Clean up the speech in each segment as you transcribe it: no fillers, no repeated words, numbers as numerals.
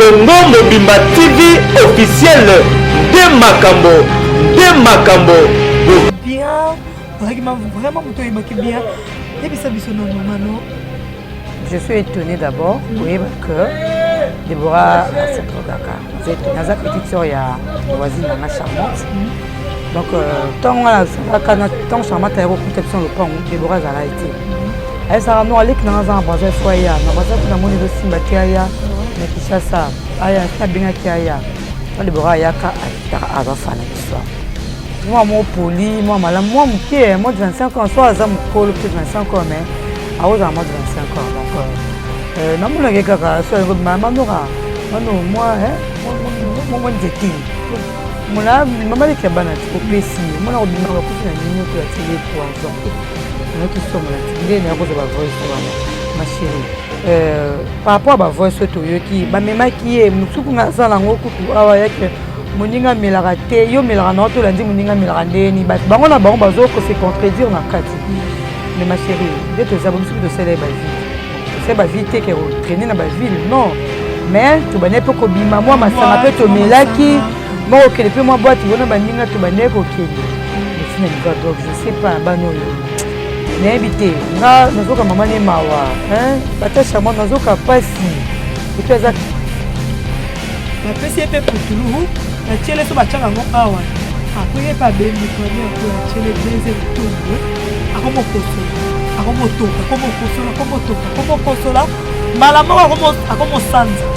Congo Mobimba TV officiel de Makambo. Bien, vraiment bien. Je suis étonnée d'abord, oui, que Déborah c'est une petite soeur, il y a voisine charmante. Donc, tant charmante, elle a beaucoup de temps, Déborah a été. Elle s'est rendue à l'école dans un bazar, soit il y a un bazar qui a mon niveau Simbatia, mais qui chasse ça, il y a un bien qui a. Déborah, il y a un fan de l'histoire. Moi, mon poli, moi, malin, moi, mon pied, moi de 25 ans, soit à mon col, peut-être 25 ans, mais à aux amours de 25 ans. Donc, non, mon gars, soit le maman n'aura. Moi, moi, j'étais. Mon là, maman est cabane, au PC. Moi, on dit, on va couper la ligne pour la télé pour un temps. On a tous sommes là. Il est né à cause de ma voix, ma chérie. Par rapport à ma voix, ce qui, ma méma qui est, nous sommes dans la langue, moninga milarate yo milara na to landi moninga milarande ni ba bango na bango bazo ko se contredire na kati mais ma chérie de te zabon de célèbre vie c'est ba vite que traîner na ba ville non mais tu bane pe ko bima moi masanga pe to melaki moi okele pe moi boîte bona baninga to bane ko kende mais sina ni donc je sais pas bano na habité nga nazoka mama ne mawa batasha moi nazoka pasi et tu as la pesi pe putulu la télé so bachanga ngo awa akuye pa be mi ko ni ko la télé beze tungu akomo kosola malama akomo sanza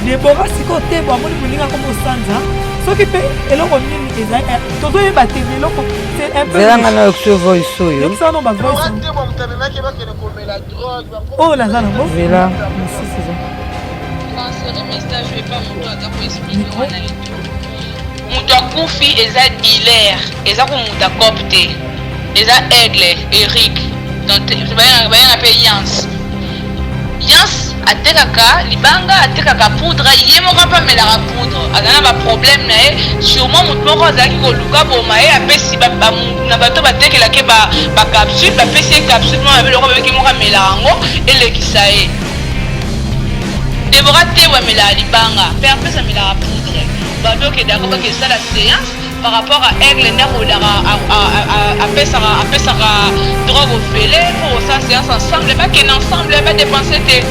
Déborah sikote bo amoni muninga akomo sanza soki pe eloko nini eza todo yeba te eloko c'est un peu zelanga na oksovo isoyo ça non ba voice oh la zana bo vela merci c'est je vais pas expliquer. Mouta Koufi et Hilaire, et ça comme Mouta Copte, et ça Aigle, Eric, donc je vais appeler Yans. Yans a tekaka, libanga a tekaka poudre, yemoka pas mais la poudre, a un problème mais sûrement mon moko zaki ko luka boma et après si na bato bateke la ke ba capsule, ba PC capsule moi avec le robe qui moka melango et le kisae. Déborah Tewa Mela Libanga, père ça me la poudre. Babio qui est d'accord que ça la séance par rapport à Aigle Nero à Pessara drogue au fêlé pour ça séance ensemble, pas qu'un ensemble, pas dépenser tes.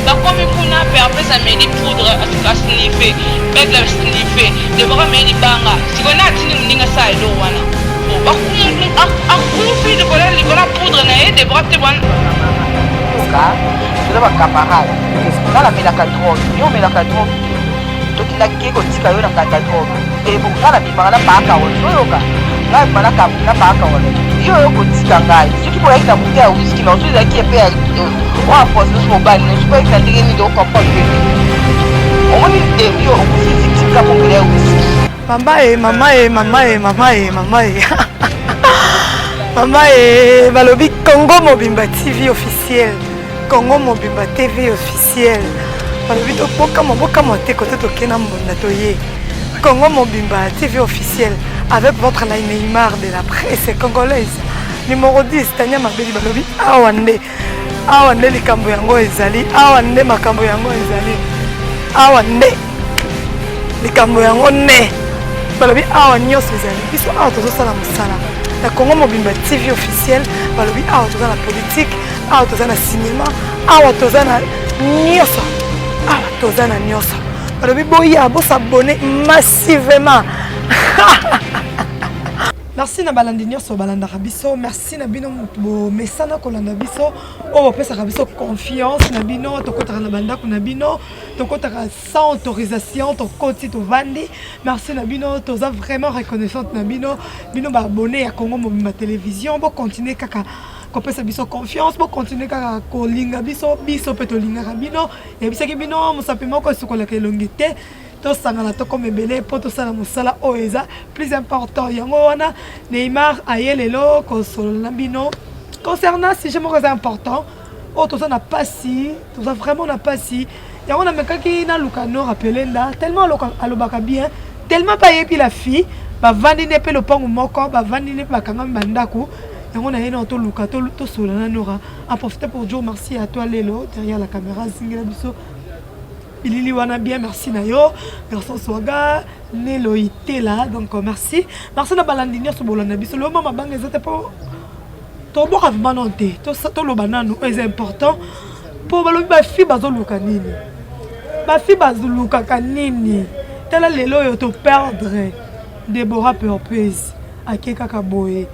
Donc comme il a père ça me dit poudre à sniffer, Aigle sniffer, Déborah me Libanga. Si on a tenu une ligne ça et l'eau wana. Bon, à coup de la poudre na Déborah Tewa. Toza ba camarade kala melaka drogue yo melaka drogue tokila ke kotika yo na kata drogue e bo kala bimaka na baka wona yoka ngai malaka na baka wona yo kotika ngai soki po yakita buke ya whisky na ozo zaki pe ya wa pose so bani no super ka ndenge ni do comprendre pe omoni yo okusitika mongele ya whisky Mama balobi Congo Mobimba TV officiel. Congo Mobimba TV officiel. Balobi to boka monte côté to kena mbonda to ye. Congo Mobimba TV officiel avec votre Neymar de la presse congolaise. Numéro 10 Tania Mabeli balobi awande likambo yango ezali awande makambo yango ezali awande likambo yango ne balobi awa nyonso ezali biso awa tozosala mosala na Congo Mobimba TV officiel balobi awa toza na politique awa toza na cinéma awa toza na nyonso balobi boya bosabone massivement. Merci na balandi nyonso balandaka biso, merci na bino bo mesana kolanda biso o bopesaka biso confiance na bino tokotaka na bandako na bino tokotaka sans autorisation tokoti tovandi. Merci na bino toza vraiment reconnaissante na bino ba abonné ya Congo Mobimba télévision bo continuer kaka kopesa biso confiance bo continuer kaka kolinga biso pe tolingaka bino ya bisaki bino mosapima ko sukolaka elongi te tosangana tokoma ebele mpo tosala mosala oyo eza plus important yango wana Neymar aye lelo kosolola na bino concernant sujet moko eza important oyo toza na pasi toza vraiment na pasi yango namekaki naluka no rappele nda tellement alobaka bien tellement bayebi la fille bavandi ne mpe lopango moko bavandi ne mpe bakangami bandako yango na ye na toluka tosolola na nora en profiter pour dire merci à toi lelo derrière la caméra zingela biso Bilili wana bien, merci Nayo. Garçon Swaga, Nelo Itela, donc merci. Merci na balandini sur Bolanda biso. Le mama bang ezate po. To bo ravement nonté. To lo banano est important. Po balobi ba fi bazo luka nini. Ba fi bazo luka kanini. Tala lelo yo to perdre. Deborah Purpose. Akeka kaboye.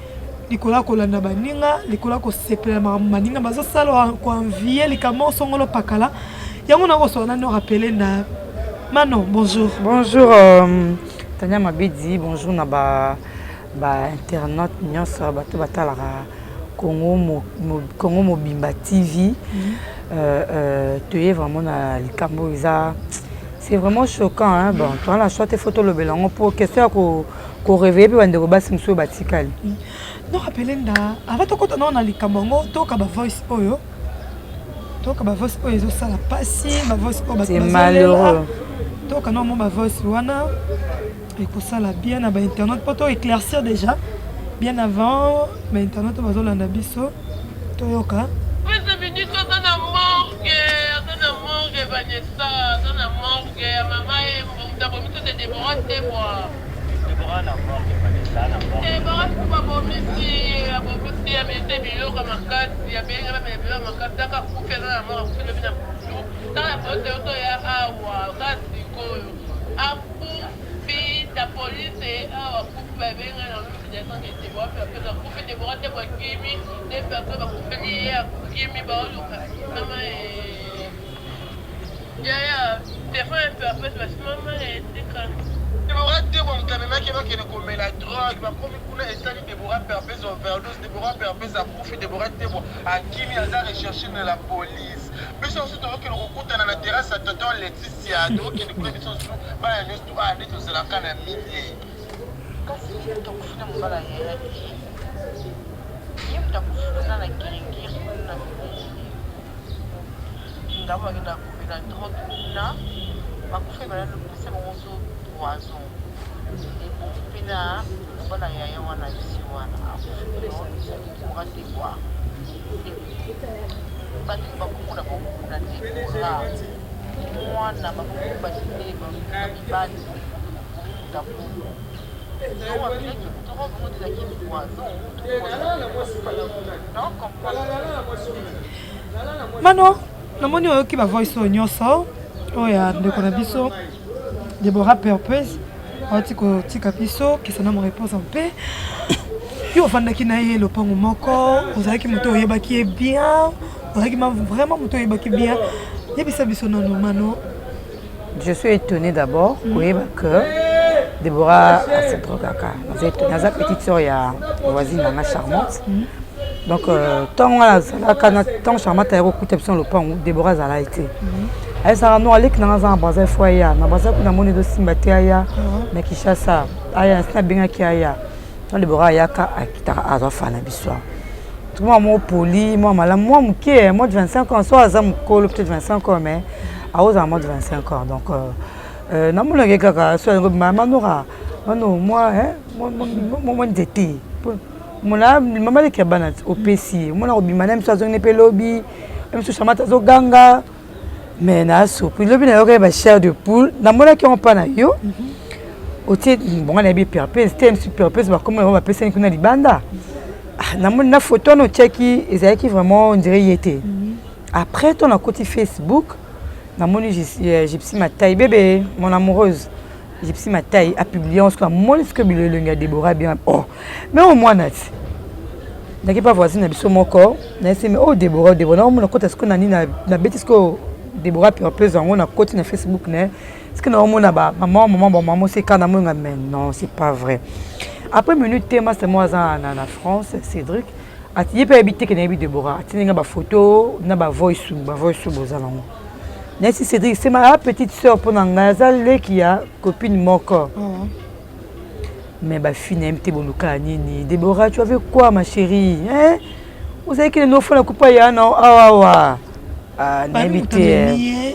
Likola kolanda baninga, likola ko sepela maninga bazo sala ko envier les camons songolo pakala. Yango na ko na no rappeler na Manon, bonjour. Bonjour Tania Mabedi, bonjour na ba internaute nyonso bato batalaka Congo Mobimba TV. Tu es vraiment na likambo isa. C'est vraiment choquant hein. Bon, toi la shot photo le belango pour question ko réveiller puis bande ko basimso batikali. Non rappeler nda avant to kota na likambo to ka ba voice oyo. To ka ba voice oyo zo sala pasi, ba voice oyo ba. C'est malheureux. To ka no mo ba voice wana et ko sala bien na ba internet pour éclaircir déjà bien avant mais internet ba zo landa biso to yoka. Mais c'est venu ça dans la morgue, Vanessa, dans la morgue, maman et mon d'abord de Déborah Déborah. Déborah la morgue, Vanessa la morgue. Déborah c'est pas bon ici, à bon ici à mes billes comme un cas, il y a bien mes billes comme un cas d'accord pour faire la mort, pour le bien dans la porte de ya awa, rasiko. A pour fille la police et à pour bébé dans le descend de Déborah, parce que pour Déborah Déborah Kimi, des personnes pour faire Kimi ba maman et ya téléphone un peu après parce que maman était quand Déborah Déborah quand même qui va qui commet la drogue va comme kuna estali Déborah Purpose overdose Déborah Purpose a profité Déborah Déborah à Kimi a recherché dans la police mais c'est aussi donc que le recours dans la terrasse à tonton Laetitia donc qui nous connaît son sous ba ne tout a dit tout cela quand même midi quand c'est donc fina mbala ya yim ta kufuna na kiringir na ndaba ngina la drogue là, ma couche va le pousser mon zoo poison. Et pour finir, voilà il y a un ici voilà. On va te voir. Pas de beaucoup la beaucoup la découvrir. Moi n'a pas beaucoup passer dans bas ta peau. Non, avec les trop bon de la qui poison. Non, comprends. Manon namoni oyo ki ba voice oyo nyonso oyo ya ndeko na biso Déborah Purpose oti kotika biso kesa na mo réponse en paix yo ofandaki na ye lopango moko ozalaki moto oyebaki ye bien ozalaki vraiment moto oyebaki bien yebisa biso nano Manon. Je suis étonnée d'abord que Déborah a cette drogaka naza petite sœur ya voisine nanga charmante. Donc, tant charmante a écouté le pan où Déborah a été. Elle s'est rendue à l'école dans un bazar foyer. Dans un bazar où on a de Simbatéaya, mais qui chasse ça. Aya, c'est bien qui aya. Dans Déborah a quitté à Zofana Bissoa. Tout le monde poli, moi, moi de 25 ans, soit à Zam Kolo, peut-être 25 ans, mais à aux amours de 25 ans. Donc, non, mon gars, soit maman Nora, moi, moi, j'étais. Mona maman qui a banat au PC mona obimana mso azongi pe lobby mso chamata zo ganga mais na surpris lobby na yoka ba chair de poule na mona qui on pa na yo otie bon na bi Purpose c'était super Purpose ba comment on va passer kuna libanda na mona photo no cheki ezaki vraiment on dirait y était après ton a côté Facebook na mona Gypsy Mataille bébé mon amoureuse Gypsy Mataille a publié en ce que mon que le Déborah bien oh mais au moins nati n'aki pas voisine biso moko na ese mais oh Déborah on a côté ce qu'on a ni na bêtise que Déborah Purpose on a côté na Facebook ne ce que na on a ba maman c'est quand na moi mais non c'est pas vrai après minute thème c'est moi na France Cédric a ti pas habité que na bi Déborah ti nga ba photo na ba voice bozalamo. Nancy Cédric, c'est ma petite soeur pour Nangazale qui a copine moko. Mais ma fille n'aime pas Boluka Nini. Déborah, tu avais quoi ma chérie? Hein? Vous savez que les enfants ne coupent pas non?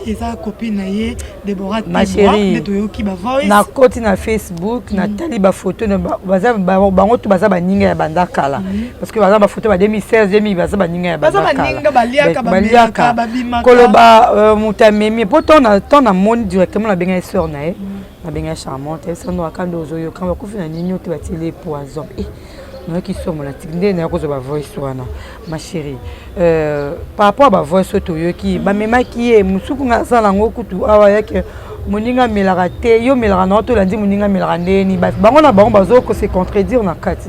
eza copine na ye Déborah ma chérie toyoki ba voice na koti na Facebook na tali ba photo na baza bango to baza baninga ya banda kala parce que baza ba photo ba 2016 2000 baza baninga ya banda kala baza baninga baliaka babimaka babimaka koloba mutamemi poto na moni directement na benga sœur na ye na benga charmante elle s'en doit quand ozoyo quand bakufi na nini to batile poison moi qui sommes la tigné na cause ba voice wana ma chérie par rapport à ba voice to qui ba mema qui est musuku ngasa lango kutu awa yake moninga melaka te yo melaka na to landi moninga melaka ndeni bango na bango bazo ko se contredire na kati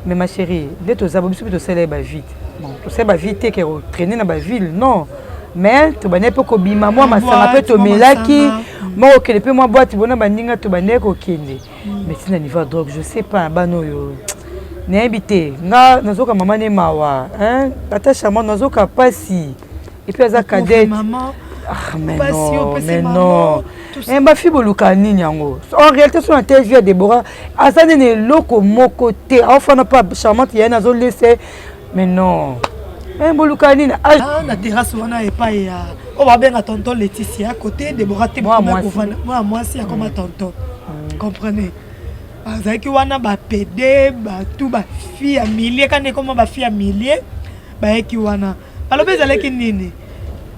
mais ma chérie dès to zabo biso to sele ba vite bon to sele ba vite que traîner na ba ville non mais to bane pe ko bima moi masanga pe to melaki moi okele pe moi boîte bona baninga to bane ko kende mais si na niveau drogue je sais pas bano yo n'habité nga nazoka maman ne mawa hein tata charmant nazoka pasi et puis aza cadette maman mais non et ma fille boluka nini yango en réalité sur la TV Déborah azane ne loko moko te enfin na pas charmante ya nazo laisser mais non boluka nini na terrasse wana e pa ya on va bien à tonton Laetitia à côté Déborah te moi si à comme tonton comprenez azaki wana ba PD ba tout ba fille ya millier quand comment ba fille ya millier ba eki wana alobe ezalaki nini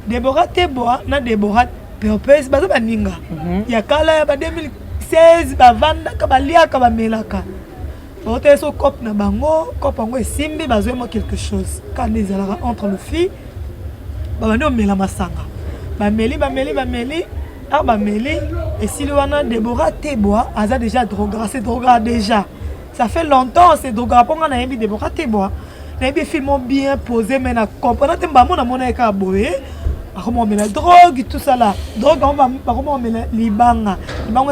Déborah Teboa na Déborah Purpose baza baninga ya kala ya ba 2016 ba vanda ka baliaka ba melaka ote so cop na bango cop ngo esimbi bazwemo quelque chose quand les alaka entre le fille ba bando mela masanga ba meli ah bah Mélie et si le wana Déborah Teboa a déjà drogué c'est drogué déjà ça fait longtemps c'est drogué pour on a eu Déborah Teboa na bien film bien posé mais na comprendre te ba mona mona ka boye comment on met la drogue tout ça là drogue on va comment on met libanga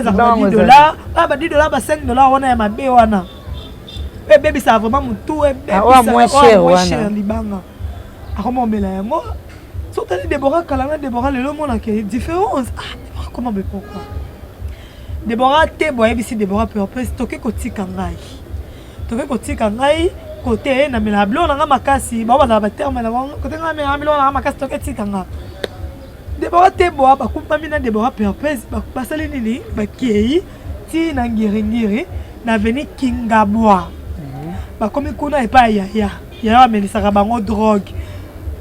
ça va $10 ah bah $10 bah $5 on a ma bé wana bébé ça vraiment mon tout moins cher libanga comment on met la moi surtout Déborah Kalana Déborah le monde a une différence comment mais pourquoi Déborah Teboa ici Déborah Purpose toke kotika ngai côté na mela blo na makasi ba ba ba terme na côté na mela blo na makasi toke tika nga Déborah Teboa ba kumpami na Déborah Purpose ba sali nini ba kei ti na ngiringiri na veni Kingabwa ba komi kuna e pa ya amenisaka bango drogue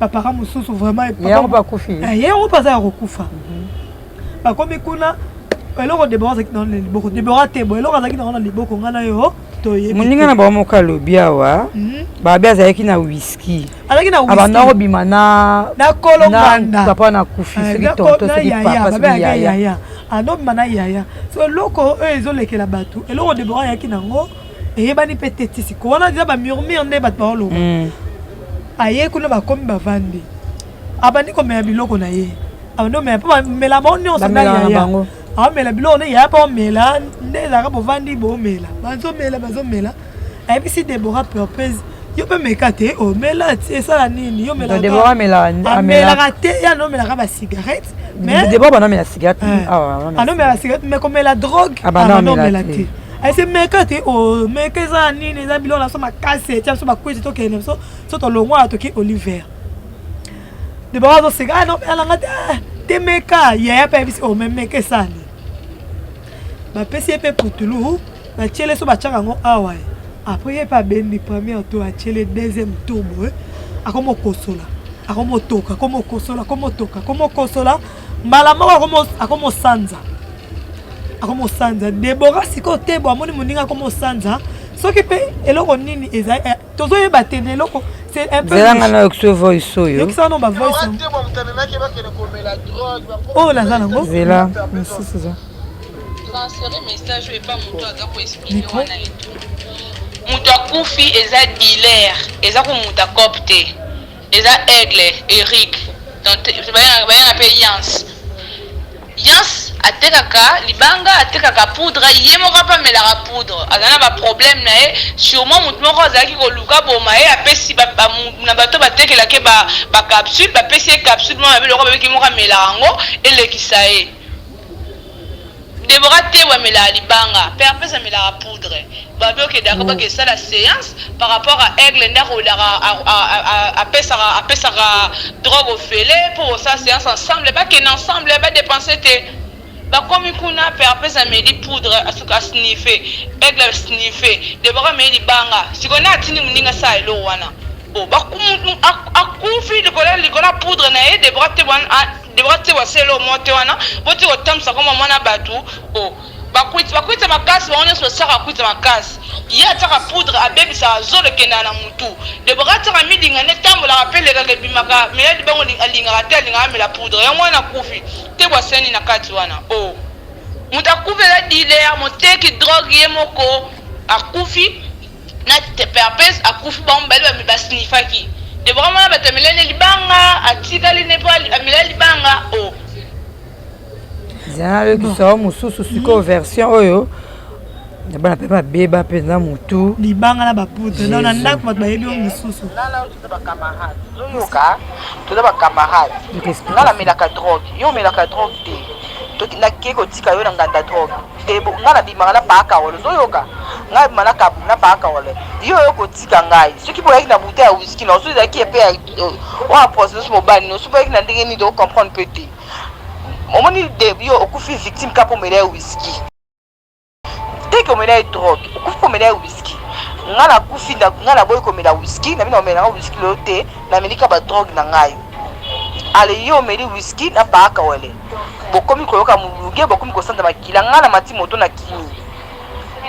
papa mususu vraiment ya ba kufi ya on passe à recouffa ba komi kuna eloko Déborah zaki na liboko Déborah Teboa eloko zaki na liboko ngana yo to yebi muninga na ba moka lobia wa ba bia zaki na whisky azaki na whisky abana ko bimana na kolonganda papa na kufi siki tonto siki papa ya ando mana ya so eloko ezolekela batu eloko Déborah yaki nango eyebani peteti siko wana dia ba murmure nde batu ba lo aye kuna bakomi bavandi abandi komela biloko na ye abandi omela mpo bamela bao nyonso na yaya aomela biloko ne yaya mpo omela nde ezalaka bovandi boomela bazomela ayebisi Déborah Purpose yo mpe meka te omela ti esala nini yo amelaka te ye anomelaka basigarette anomela basigarette mais komela drogue abanomela te ayese meka te meka eza nini eza biloko na so makasi etia biso bakwiti tokende biso so tolongwala toki Oliver Déborah azoseka alanga te meka yaya mpe ayebisi meka esali bapesi ye mpe putulu batiele so batiaka yango awa apres ye mpe abendi première tour atiele deuxième tour boye akomokosola akomotoka akomokosola mbala moko akomosanza Déborah siko Teboa amoni moninga akomosanza soki mpe eloko nini eza tozoyeba te eloko c'est un peu zelanga na exo voice oyo yokisa no ba voice oh la zana ngo zela c'est transférer message et pas moto aza ko expliquer wana etu moto akufi eza dealer eza ko moto akopte eza Aigle Eric donc bayana pe Yans atekaka libanga atekaka poudre ye moko apamelaka poudre azana ba problème na ye sûrement mutu moko azalaki koluka boma ye apesi na bato batekelaki ba capsule bapesi ye capsule moko biloko babeki moko amelaka yango elekisa ye Deborah Tewa mela libanga, père pesa mela poudre. Babio que d'accord que ça la séance par rapport à aigle ndako à pesa drogue au fêlé pour ça séance ensemble pas que ensemble pas dépenser te. Ba comme kuna père pesa meli poudre asuka sniffer, aigle sniffer. Deborah meli libanga. Si on a tini muninga sa elo wana. Oh ba akufi likola poudre na ye Deborah Tewa selo monte wana. Boti otamsa comme mwana batu. Oh bakwita makasi baone so saka kwita makasi ya taka poudre abebi sa zolo kenda na mutu Deborah taka midinga ne tambola rapele ka bimaka me di bango alinga atelinga amela poudre ya mwana kufi te bwaseni na kati wana oh mutakuve la dealer moteki drogue ye moko akufi na te perpes akufi bambali ba basnifaki Deborah mwana batamelene libanga atikali ne pa amela libanga oh Zana le kisao mususu siko version oyo Bana pepa beba penda mutu libanga na baputre non nanda ko bayebi mususu nana tu ba camarade zoyoka tu ba camarade ngala melaka drogue yo melaka drogue te to na keko tika yo na nganda drogue te ngala bi mangala baka wala zoyoka ngai manaka na baka wala yo ko tika ngai soki bo yaki na bouteille ya whisky no so za ki epe wa processus mobile no so ba yaki na ndenge ni do comprendre petit omoni de yo okufi victime kapo mele whisky dès que mele drogue okufi mele whisky ngala kufi ngala boy ko mele whisky na bino mele whisky lote na melika ba drogue na ngai ale yo mele whisky na baka wale bokomi ko yoka muluge bokomi ko sanda makila ngala mati moto na kimi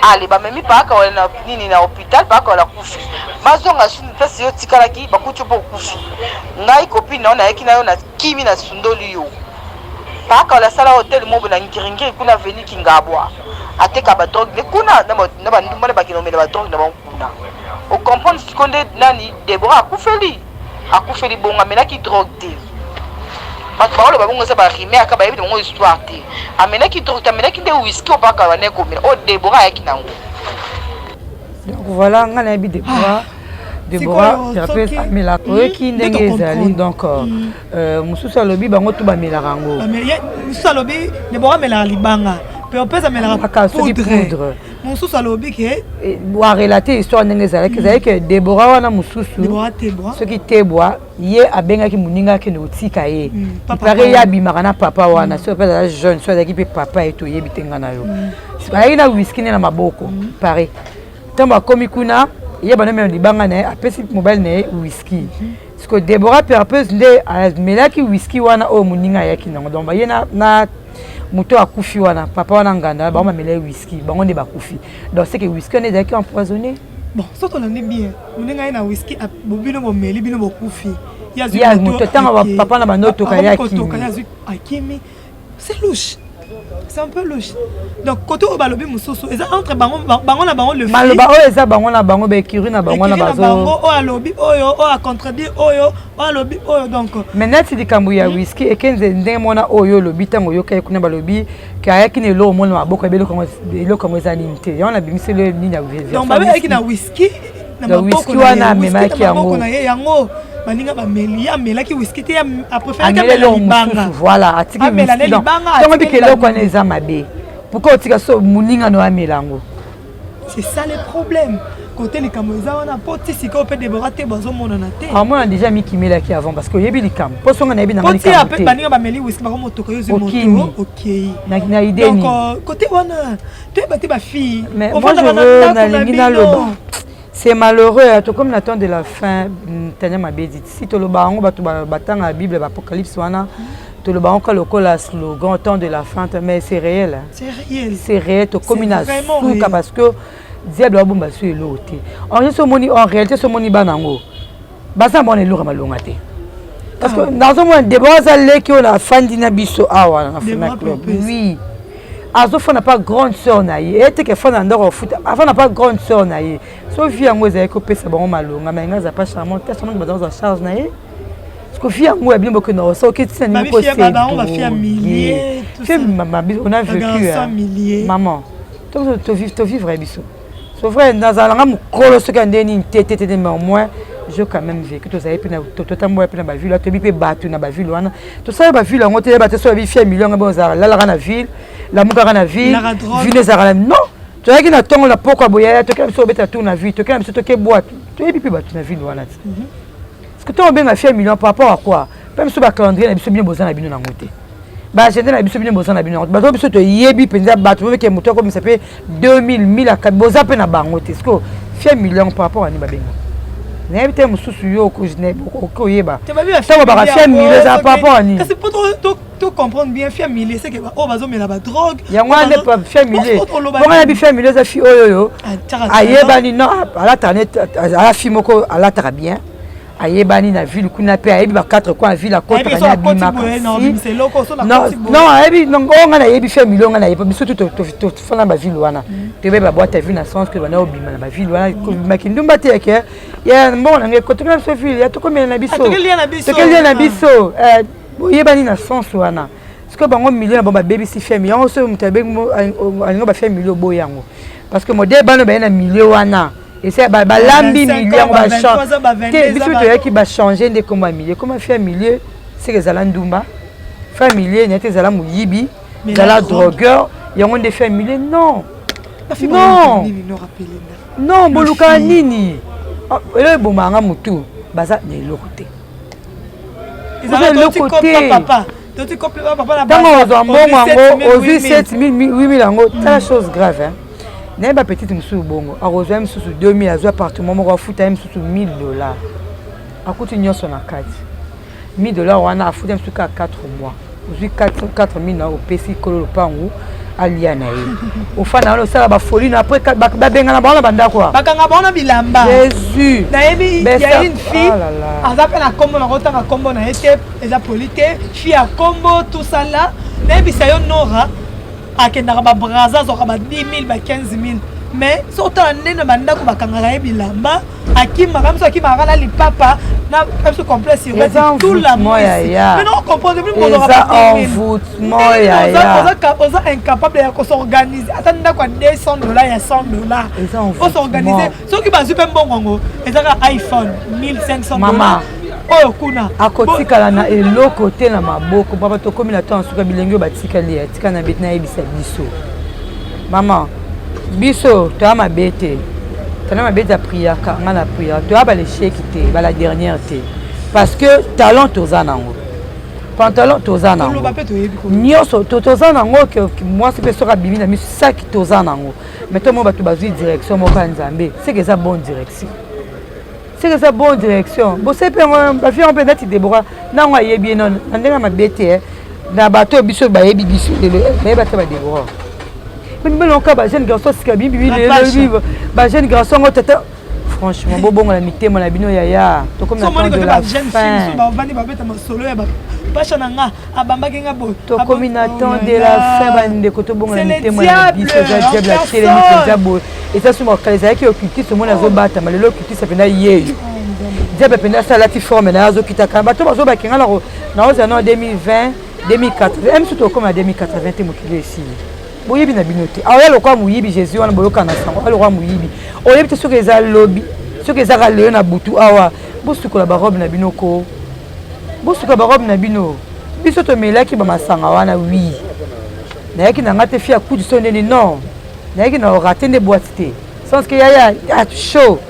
ale ba memi baka wale na nini na hôpital baka wala kufi mazonga suni pesi yo tikala ki bakucho po kufi ngai copine na yaki na yo na kimi na sundoli yo Paka la sala hotel mobo na ngiringi kuna veni kingabwa ateka ba drogue kuna na ba ndumba ba kinomela ba drogue na ba kuna o comprendre sikonde nani Deborah akufeli bonga menaki drogue te ba ba ba bonga sa ba rime aka ba yebi bongo histoire te amenaki drogue te amenaki de whisky o paka wane ko mena o Deborah yaki nango donc voilà ngana yebi Deborah thérapeute amela koyeki ndenge ezali donc mususu alobi bango tu bamela rango mususu alobi Deborah amela libanga pe opesa amela poudre mususu alobi ke wa relater histoire ndenge ezali ke Deborah wana mususu soki tebwa ye abengaki moninga ke notika ye pare ya bimaka na papa wana so opesa jeune so azalaki mpe papa ye toyebi te nga na yo ayaki na whisky ne na maboko pare ntango akomi kuna il y a un libanga na apesi mobile na whisky parce que Deborah perpose nde melaki whisky wana o muninga yaki nango donc baye na muto akufi wana papa wana nganda ba mamela whisky bango nde bakufi donc c'est que whisky ne zaki empoisonné bon surtout on est bien muninga na whisky bobino bomeli bino bokufi ya muto tanga papa na banoto kayaki akimi c'est louche. C'est un peu louche. Donc, quand on va le mususu, ils entre bango na bango le mal ba o eza bango na bango be kiri na bango na bazo. Bango o alobi oyo o a contredire oyo o alobi oyo donc. Maintenant si dikambu ya whisky et kenze ndemona oyo lobi tango yo kay kuna balobi kaya kine lo mona maboko ebelo comme eza ninte. Ya on a bimisé le ligne ya. Donc ba yaki na whisky na maboko. Whisky wana memaki yango. Yango baninga ba melia melaki whisky te a préféré que libanga. Voilà, atiki whisky. Donc on dit que lo kona eza mabe. Pourquoi on dit que so muninga no amelango? C'est ça le problème. Côté les camoza on a poti si ko peut Deborah te bazo mona na te. Ah moi on a déjà mis kimela qui avant parce que yebi likam. Poso on a yebi na mali kam. Poti après baninga ba meli whisky ba ko moto ko yoze moto. OK. Na idée ni. Donc côté wana tu es battu ma fille. Mais moi je veux na lingina loba. C'est malheureux, tout comme l'attente de la fin, tenez ma bédite. Si tu le baron, tu battant la Bible, l'Apocalypse, tu le baron, quand le slogan, temps de la fin, mais c'est réel. C'est réel. C'est réel, tu comme une souka parce que diable a bomba sur l'autre. En réalité, ce moni banango. Basa bon est lourd à malongate. Parce que dans un moment, Deborah Zalé qui a fan d'Inabiso, oui. Azofa n'a pas grande sœur naïe et que fana ndoro foot avant n'a pas grande sœur naïe so fille ngo za ko pesa bon malonga mais nga za pas charmant tellement dans sa charge naïe parce que fille ngo bien beaucoup non so que tu n'as pas c'est on va faire milliers tout ça on a vécu maman tu vivre biso so vrai dans un ngam kolo so kande ni tete mais au moins je quand même vécu tout ça et puis tout moi puis na ba ville to bi pe batu na ba ville wana tout ça ba ville ngo te ba te so bi fille million ngo za la na ville la mukaka na vie vie ezalaka non toyaki na ntongo na poko boya tokela biso obeta tour na vie tokela biso toke boîte toyebi mpe bato na vie wana ti parce que ntongo obenga fie million par rapport à quoi mpe biso bacalendrier na biso bino boza na bino nango te baagenda na biso bino boza na bino nango te bato biso toyebi mpenza bato bobeke moto akomisa mpe 2000 1000 boza mpe na bango te siko fie million par rapport ani babenga nayebi te mosusu yo okoyeba ntango baka fie million eza par rapport ani tu comprends bien fie millier c'est que oh bazomela ba drogue yango ane pa fie millier bongo na bi fie millier eza fie oyo ayebani non alataka net ala fie moko alataka bien ayebani na ville kuna pe ayebi ba 4 coins ville akotaka na bima non ayebi non nga na yebi fie million nga na yebi biso to fana ba ville wana tebe ba boîte ville na sens que bana obima na ba ville wana makindumba te ke ya mbona na ngeko tokela biso ville ya tokomela na biso tokelia na biso oyebani na sens wana sikoyo bango million na bango babebisi femi yango soki moto alingo bafia million boyo yango parce que modele bano baye na million wana ese balambi million yango te biso toyaki bachange nde kombo ya million koma fia million seke ezala ndumba fia million nete ezala moyibi ezala drogueur yango nde fia million non bolukaka nini elo ebomaka motu baza na eloko te ntango ozwa mbongo yango ozwi 7000 yango tala chose grave nayeba petite mosusu bongo akozwa mosusu 2000 azwa appartement moko afuta ye mosusu $1000 akuti nyonso na kati $1000 wana afuta mosusu kaka 4 mois ozwi 4000 na opesi kolo lopangu alia na ye ofana wana osala bafolie na apres babengana bango na bandako bakanga bango na bilamba jésus nayebi ya une fille aza mpe na kombo na kotanga kombo na ye te eza poli te fille ya kombo tosala nayebisa yo nora akendaka babraza azwaka ba 10 000 ba 15 000 mais so otala ndenge bandako bakangaka ye bilamba akimaka biso akimaka na lipapa na biso complexe tout la mais non comprendre plus qu'on aura oza incapable ya s'organiser ata ndako ya $200 ya $100 faut s'organiser soki bazwi mpe mbongo yango ezaka iPhone $1500 oyo kuna akotikala na eloko te na maboko papa tokomi na temps suka bilenge oyo batikali atika na beti nayebisa biso mama biso toya mabe te tana mabe ta priaka nga na priaka toya balesheki te bala dernière te parce que talent toza nango pantalon toza nango nyonso toza nango mwasi mpe soki abimi na miso saki toza nango mais to mo bato bazwi direction moko ya nzambe seke eza bonne direction c'est que c'est bonne direction bon c'est pas ma fille on peut être Déborah na nga yebi non na ndenge mabete na bato biso ba yebi biso le ba ta ba Déborah mais non ka ba jeune garçon sika bibi le ba jeune garçon tata franchement bongo la mitema na bino yaya to comme na temps de la fin ba vandi ba beta solo ya ba pasha nanga abamba kenga bo to comme na temps de la fin ba ndeko to bongo la mitema na biso za diable la télé ni zabo et ça souvent quand les aïe qui occultent ce monde azo bata mais le occulté ça penda yeyo diable penda ça la ti forme na azo kitaka bato bazo ba kenga na oza no 2020 2080 même surtout comme en 2080 te mokile ici boyebi na binote aoya lokwa muyibi Jésus wana boyoka na sango alokwa muyibi oyebi te soki eza lobby soki eza ka leo na butu awa bosukola ba robe na binoko bosukola ba robe na bino biso to melaki ba masanga wana oui nayaki na ngate fia coup du sonné non nayaki na raté des boîtes te sens que yaya chaud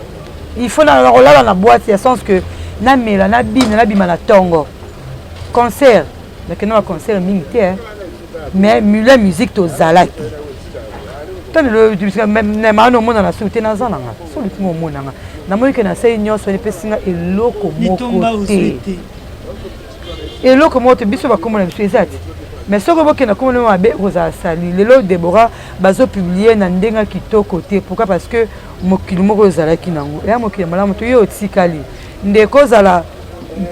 il faut na rolala na boîte ya sens que na mela na bima na tongo concert mais que non concert mingi te mais mule musique to zalaki tani le même mano mona na souté na zananga so le mo mona nga na moyi ke na sei nyonso ne pesinga eloko moko te eloko moko biso ba komona biso ezati mais soko boke na komona mabe rosa sali lelo Déborah bazo publier na ndenga kitoko te pourquoi parce que mokili moko zalaki nango ya mokili malamu to yo tikali ndeko zala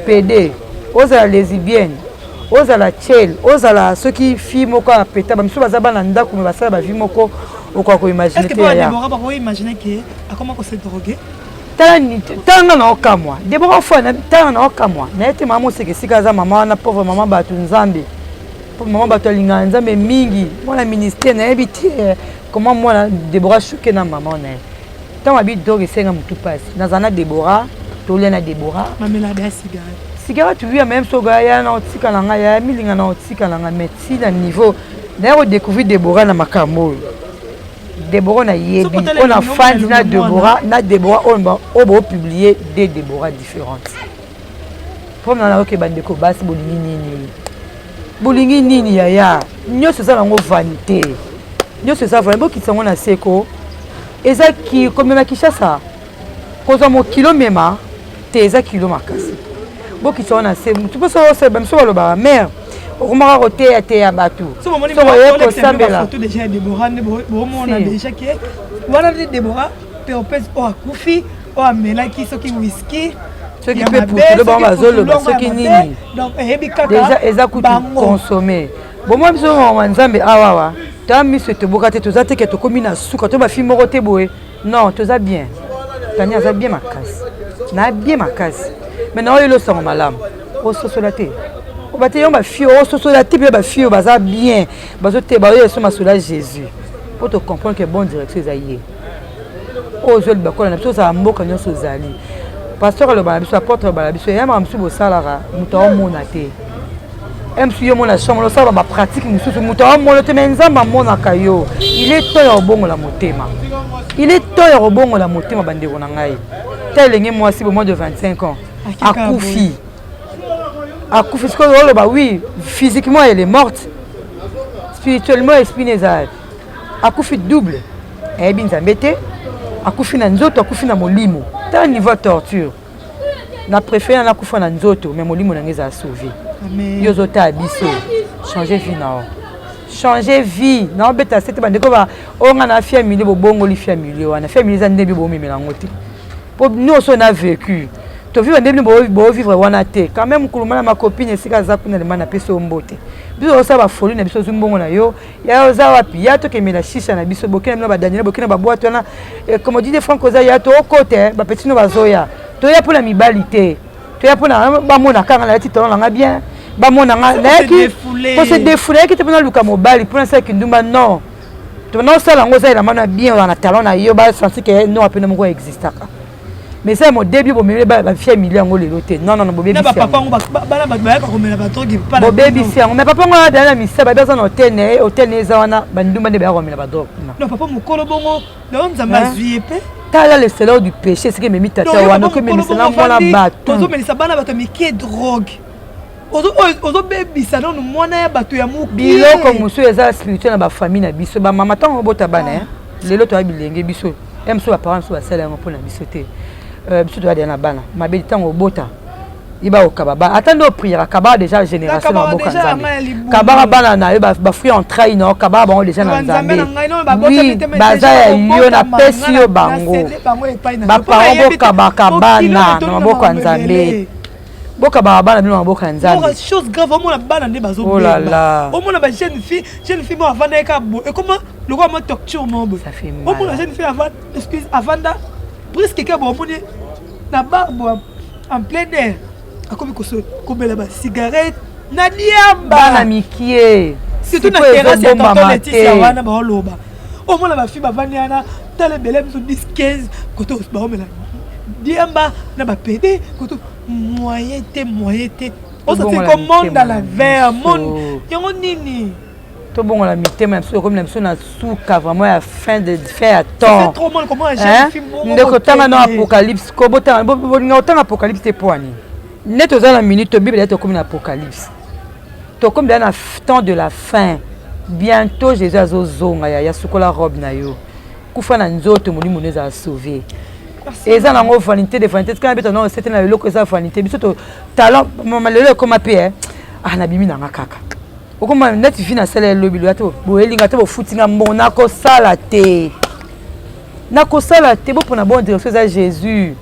PD ozala lesbienne ozala chel ozala soki fille moko apeta bamiso baza bana ndako me basala ba vie moko okwa ko imaginer te ya Déborah ba ko imaginer que akoma ko se droguer tanga na okamwa Déborah fona tanga na okamwa na ete mama seke sika za mama na pauvre mama batu nzambe pauvre mama batu linga nzambe mingi mwana ministère na ebiti comment moi Déborah choqué na maman na tanga bi dogi senga mutu passe na zana Déborah to lena Déborah mamela da cigarette cigarette oui même so ga ya na otika na nga ya milinga na otika na nga mais si na niveau D'ailleurs, découvrir Déborah na makambo. Déborah na yebi, on a fan na Déborah, on va publier des Déborah différentes. Pour nous, on a que bandeko bas bolingi nini yaya. Nyo c'est ça lango vanité. Nyo c'est ça vraiment qui sont na seko. Eza qui comme ma Kinshasa. Koza mo kilo mema, te eza kilo makasi. Bo qui sont na seko. Tu peux savoir même sur le bar mère. On m'a roté à tes abatou. Si on m'a dit que c'est une photo déjà Déborah, on a déjà qui est. Voilà Déborah, puis on pèse au Koufi, au Melaki, ceux qui whisky. Ceux qui peuvent pour le bon bazolo, ceux qui nini. Déjà, ils ont coûté consommer. Bon, moi, je suis en Nzambe, awawa. Tu as mis ce tebokate, tu as dit que tu as commis un sou, quand tu as fait moroté boé. Non, tu as bien. Tu as bien ma casse. Tu as bien ma casse. Maintenant, il le sent malade. Au société. On va te dire, au société, il va fio, baza bien. Bazo te baoye sur ma sola Jésus. Pour te comprendre que bonne direction est ailleurs. Aux autres, on a besoin de mots quand on est zali. Pasteur le balabiso apporte le balabiso et même si vous salara muto monate même si yo mona chambre ça va pratique mususu muto monate menzamba mona kayo il est temps ya bongo la motema il est temps ya bongo la motema bandeko na ngai tel ngé moi si au moins de 25 ans akufi ce que le ba oui physiquement elle est morte spirituellement espinezade akufi double et bien zambete akufi na nzoto akufi na molimo tant niveau torture na préféré na kufa na nzoto mais molimo na ngeza sauver yo zota biso changer vie na changer vie na beta c'était bandeko ba onga na fia milieu bongo li fia milieu wana fia milieu za ndebi bo memela ngote pour nous on a vécu to vivre ndebi bo vivre wana te quand même kuluma na ma copine sika za kuna le mana peso mbote biso ça ba folie na biso zumbongo na yo ya za wapi ya to kemela shisha na biso bokena na ba daniela bokena ba boîte wana comme dit des francs za ya to côté ba petit no bazoya to ya pour la mibalité to ya pour na ba mona kanga na titre na bien ba mona na ki pour se défouler qui te pona luka mobali pour ça ki ndumba non to non ça la ngoza ila mana bien na talon na yo ba sentir que non apena moko existaka. Mais ça mon début bon mais ba fia million ngo lelo te non bobé na papa ngo bana ba ba ko mela ba togi pa na bobé sia mais papa ngo da na misa ba besoin hôtel ne za wana bandumba ne ba ko mela ba drop non papa mukolo bongo na nzamba zuie pe tala le salaire du péché c'est que me mitata wana ko me misala mwana bato tozo melisa bana bato miki drogue ozo bebisa non mwana ya bato ya muki biloko musu eza spirituel na ba famille na biso ba mama tango bota bana lelo to abilenge biso emso ba parents so ba sala ngo pona biso te biso to ya na bana mabeli tango bota iba okababa attendre prière kababa déjà génération na boka nzambe kababa bana na yo ba fruit en train no kababa bango déjà na nzambe oui baza ya yo na pesi yo bango ba parents boka bakabana na boka nzambe boka bana bino na boka nzambe chose grave au moins bana nde bazo oh là là au moins ba jeune fille mo avant ka bo et comment le roi mo torture mo bo ça fait mal au moins jeune fille avant excuse avant da presque ka bo mo na barbe en plein air akomi kobela ba cigarette na diamba bana mikie surtout na terrasse ya tonton Laetitia wana ba oloba au moins ba fille ba vaniana tale bele biso 10 15 koto ba omela diamba na ba pédé koto moyen te on se fait comme monde dans la verre monde yango nini to bongo la mitema biso comme la biso na souka vraiment à fin de faire à temps c'est trop mal comment un jeune film ndeko tanga na apocalypse ko botanga bolinga otanga apocalypse te poani net aux la minute bible est comme l'apocalypse to comme dans le temps de la fin bientôt Jésus azozonga ya sukola robe na yo kufa na nzoto molimo neza sauver et ça nango vanité de vanité quand beto non c'était na loko ça vanité biso to talent malele comme apé ah na bimi na kaka okoma net fina sala lobilo ato bo elinga to bo futinga mbona ko sala te bo pona bonne direction ça Jésus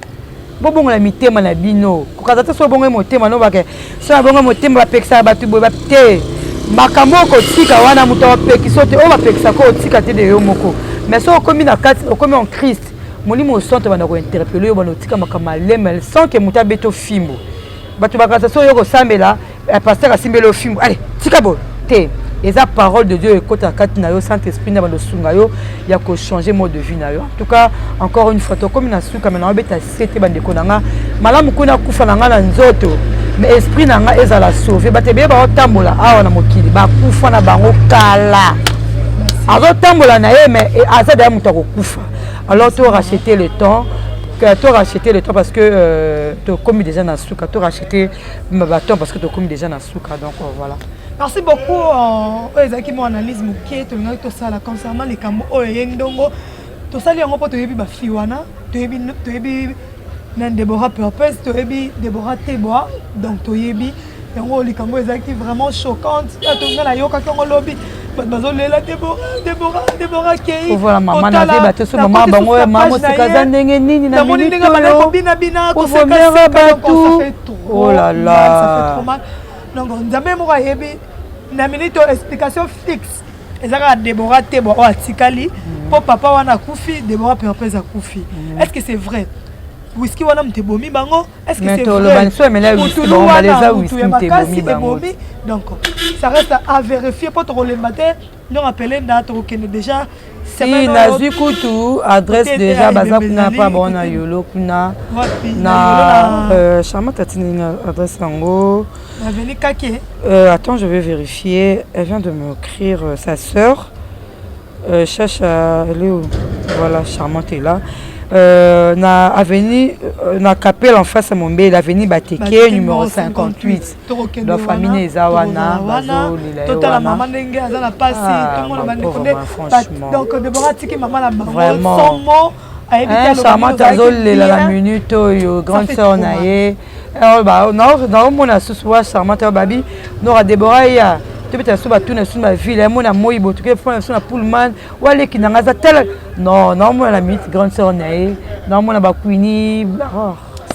bo bongo la mitema na bino ko kaza te so bongo motema no bake so bongo motema ba pekisa batu bo ba te makambo ko tika wana muto ba pekisa te o ba pekisa ko tika te de yo moko mais so komi na kati komi en Christ molimo santo bana ko interpeller yo bana tika makama lemel sans que muta beto fimbo batu bakaza so yo ko sambela pasteur asimbelo fimbo allez tika bo te et la parole de Dieu écoute à Katina yo Saint-Esprit na bando sunga yo ya ko changer mode de vie na yo en tout cas encore une fois to comme na suka maintenant beta sete bande konanga malamu kuna kufa na ngana nzoto mais esprit nanga ezala sauvé batebe ba otambola awa na mokili bakufa na bango kala azotambola na ye mais aza da muto kokufa alors tu racheter le temps parce que tu as commis déjà dans souka tu racheter ma bâton parce que tu as commis déjà dans souka donc voilà. Merci beaucoup ezaki mon analyse moké to ngai to sala concernant les cambo oyendongo to sali yango po to yebi ba fiwana to yebi nan Deborah Purpose to yebi Deborah Teboa donc to yebi yango likambo ezaki vraiment choquante to ngala yoka kongo lobby bazolela Deborah Kei voilà maman na bato so maman bango maman sikaza ndenge nini na minute ko bina ko seka bato oh là là ça fait trop mal donc nzambe moko yebi na minute explication fixe ezaka Deborah Teboa o atikali po papa wana kufi Deborah Purpose akufi est-ce que c'est vrai whisky wana mtebomi bango est-ce que c'est vrai mais là whisky bango baleza whisky mtebomi bango donc ça reste à vérifier pour te relever matin nous rappeler date okene déjà si nazwi kutu adresse déjà baza kuna pa bona yolo kuna na Charmante atini adresse yango avenue Kake attends je vais vérifier elle vient de m'écrire sa sœur cherche elle est où voilà Charmante est là na avenue na Capelle en face à Mombé l'avenue Bateke numéro 58 la famille Ezawana bazo lila total maman ndenge azala passi tout le monde bande connaît donc Deborah tiki maman la maman son mot a évité Charmante azo lila la minute yo grande sœur naie ba na mona suswa Charmante babi nora Deborah ya peut-être sur batuna sur ma ville mon amour il botuke pour sur la Pullman wale ki nanga tel non moi la mythe grande sœur nae non moi na bakwini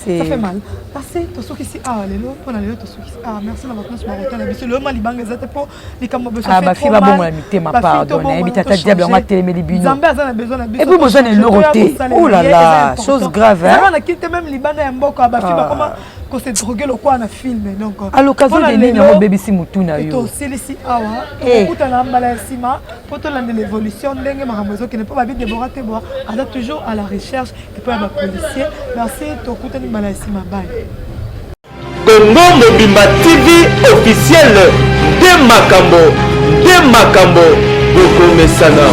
ça fait mal parce que to qui ah lelo pour na lelo to qui ah merci na votre ma retour la biso le mali banga zate po likambo beso ah ba fi ba bon la mité ma pardon habitata diable on a télé libino Zambé a besoin na biso et puis besoin de l'oroté oh là là chose grave hein on a quitté même libana ya mboko ba fi ba comment ko se droguer le quoi na film donc à l'occasion de nini na baby si mutuna yo to selisi awa to na mbala sima pour to lande l'évolution ndenge makambo qui ne peut pas vite Deborah Teboa elle est toujours à la recherche et puis ba policier merci to kutani mbala sima bye Congo Mobimba TV officiel de Makambo Boko Mesana